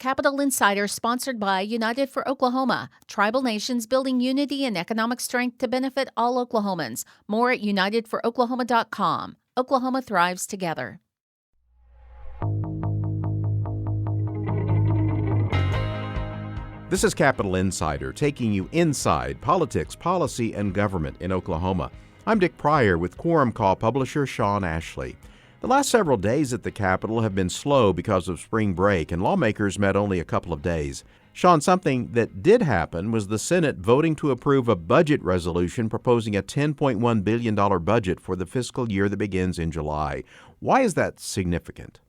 Capital Insider sponsored by United for Oklahoma, tribal nations building unity and economic strength to benefit all Oklahomans. More at unitedforoklahoma.com. Oklahoma thrives together. This is Capital Insider, taking you inside politics, policy, and government in Oklahoma. I'm Dick Pryor with Quorum Call publisher Sean Ashley. The last several days at the Capitol have been slow because of spring break, and lawmakers met only a couple of days. Sean, something that did happen was the Senate voting to approve a budget resolution proposing a $10.1 billion budget for the fiscal year that begins in July. Why is that significant?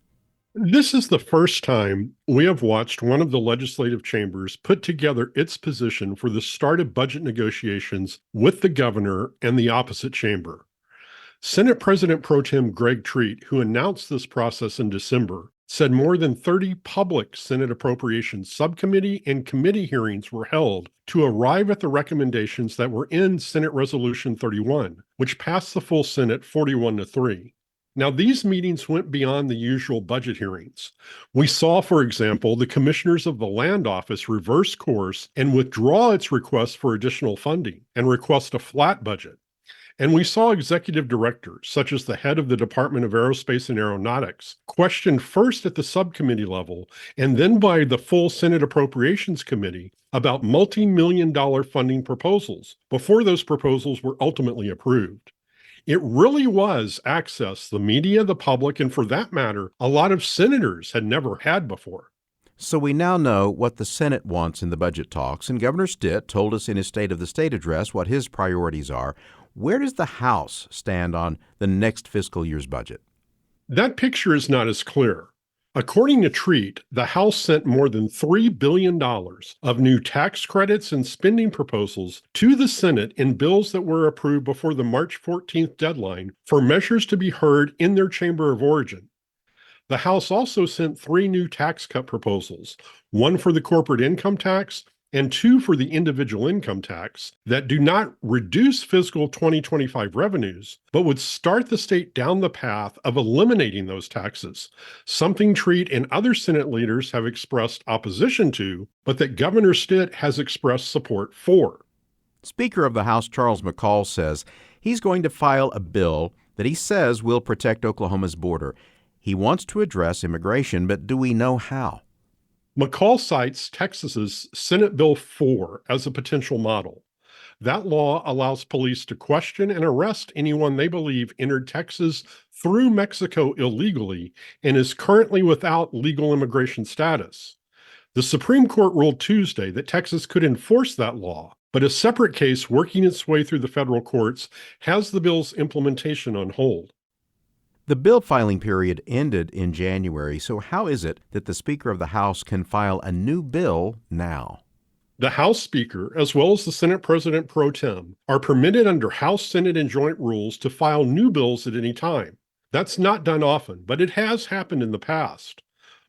This is the first time we have watched one of the legislative chambers put together its position for the start of budget negotiations with the governor and the opposite chamber. Senate President Pro Tem Greg Treat, who announced this process in December, said more than 30 public Senate Appropriations Subcommittee and committee hearings were held to arrive at the recommendations that were in Senate Resolution 31, which passed the full Senate 41-3. Now, these meetings went beyond the usual budget hearings. We saw, for example, the commissioners of the Land Office reverse course and withdraw its request for additional funding and request a flat budget. And we saw executive directors, such as the head of the Department of Aerospace and Aeronautics, questioned first at the subcommittee level and then by the full Senate Appropriations Committee about multi-million-dollar funding proposals before those proposals were ultimately approved. It really was access the media, the public, and for that matter, a lot of senators had never had before. So we now know what the Senate wants in the budget talks, and Governor Stitt told us in his State of the State address what his priorities are. Where does the House stand on the next fiscal year's budget? That picture is not as clear. According to Treat, the House sent more than $3 billion of new tax credits and spending proposals to the Senate in bills that were approved before the March 14th deadline for measures to be heard in their chamber of origin. The House also sent 3 new tax cut proposals, one for the corporate income tax and 2 for the individual income tax, that do not reduce fiscal 2025 revenues, but would start the state down the path of eliminating those taxes, something Treat and other Senate leaders have expressed opposition to, but that Governor Stitt has expressed support for. Speaker of the House Charles McCall says he's going to file a bill that he says will protect Oklahoma's border. He wants to address immigration, but do we know how? McCall cites Texas's Senate Bill 4 as a potential model. That law allows police to question and arrest anyone they believe entered Texas through Mexico illegally and is currently without legal immigration status. The Supreme Court ruled Tuesday that Texas could enforce that law, but a separate case working its way through the federal courts has the bill's implementation on hold. The bill filing period ended in January, so how is it that the Speaker of the House can file a new bill now? The House Speaker, as well as the Senate President Pro Tem, are permitted under House, Senate, and joint rules to file new bills at any time. That's not done often, but it has happened in the past.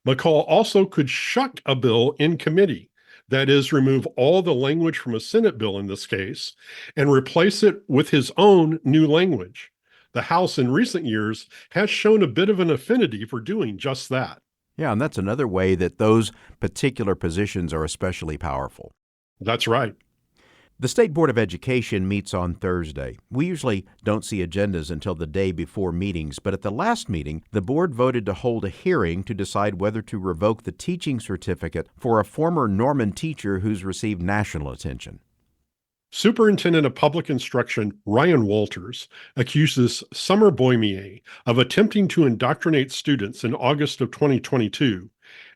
McCall also could shuck a bill in committee, that is, remove all the language from a Senate bill in this case, and replace it with his own new language. The House in recent years has shown a bit of an affinity for doing just that. Yeah, and that's another way that those particular positions are especially powerful. That's right. The State Board of Education meets on Thursday. We usually don't see agendas until the day before meetings, but at the last meeting, the board voted to hold a hearing to decide whether to revoke the teaching certificate for a former Norman teacher who's received national attention. Superintendent of Public Instruction Ryan Walters accuses Summer Boimier of attempting to indoctrinate students in August of 2022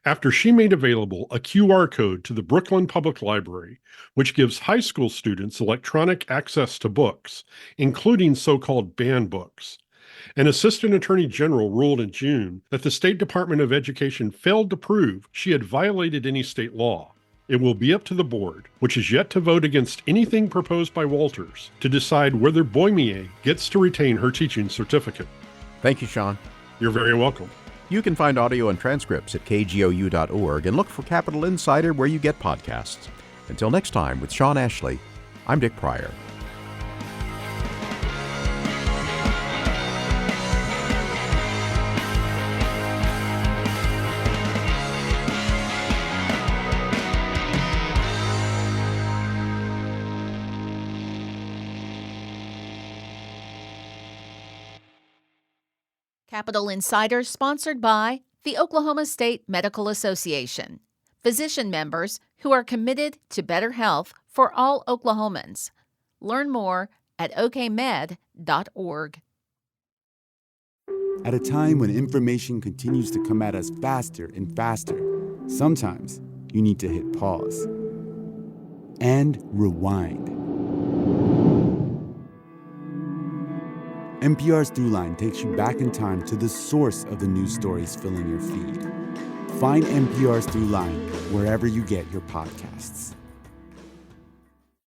after she made available a QR code to the Brooklyn Public Library, which gives high school students electronic access to books, including so-called banned books. An assistant attorney general ruled in June that the State Department of Education failed to prove she had violated any state law. It will be up to the board, which is yet to vote against anything proposed by Walters, to decide whether Boimier gets to retain her teaching certificate. Thank you, Sean. You're very welcome. You can find audio and transcripts at kgou.org and look for Capital Insider where you get podcasts. Until next time, with Sean Ashley, I'm Dick Pryor. Capital Insider sponsored by the Oklahoma State Medical Association, physician members who are committed to better health for all Oklahomans. Learn more at okmed.org. At a time when information continues to come at us faster and faster, sometimes you need to hit pause and rewind. NPR's Throughline takes you back in time to the source of the news stories filling your feed. Find NPR's Throughline wherever you get your podcasts.